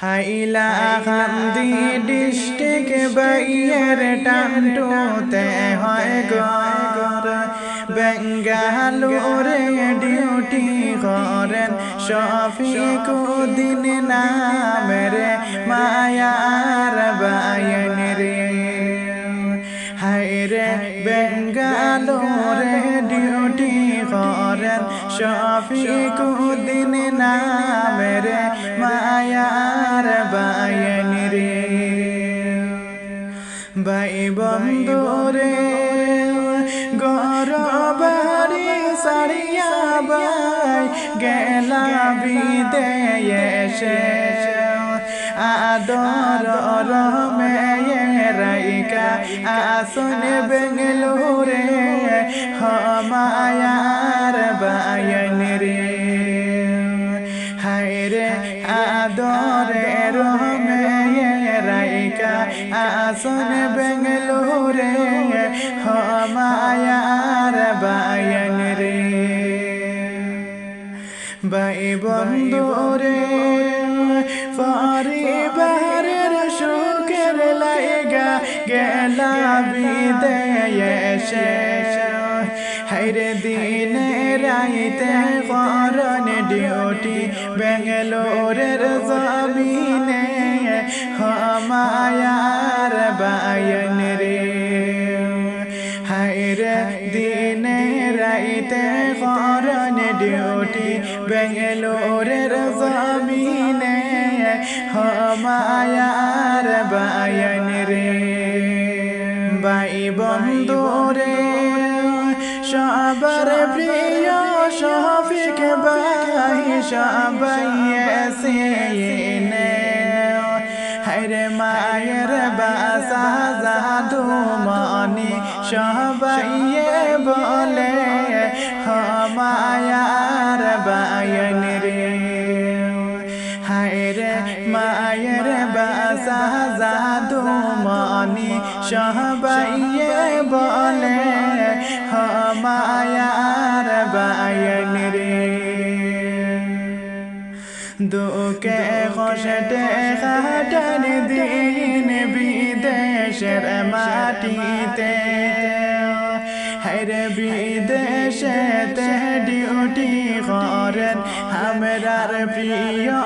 হাইলা কান্দি district বাইয়ের টান্টুতে হয় গর বেঙ্গালুরে ডিউটি করেন শফিকুদ্দিন নামের মায়ার বায়ন রে। হায়রে বেঙ্গালুরে ডিউটি করেন শফিকুদ্দিন নামের মায়ার বায়ন রে। ভাই বন্ধুরে গরবারি সারিয়া বাই গেলা বিদেশে আদর মেয়েরাইকা আসন বেঙ্গলুরে মায়ার বায়ন রে। হায়রে আদরের মেয়েরাইকা আসন বেঙ্গলুরে মায়ার বায়ন রে। ভাই বন্ধুরে পরিবারের সুখের লাইগা গেলা বিদেশে হায়রে দিনে রাইতে করন ডিউটি বেঙ্গলোরের জমিনে মায়ার বায়ন রে। হায়রে দিনে রাইতে করন ডিউটি বেঙ্গলোরের জমিনে মায়ার বায়ন রে। ভাই বন্ধুরে সবার প্রিয় শফিক ভাই সবাই এসেনে হায়রে মায়ের বাসা জাদু মনি সবাই বলে মায়ার বায়ন রে। হায়রে মায়ের বাসা জাদু মনি সবাই বলে মায়ার বায়ন রে। দুঃখে কষ্টে কাটান দিন বিদেশের মাটিতে হায়রে বিদেশেতে ডিউটি করেন আমরার প্রিয়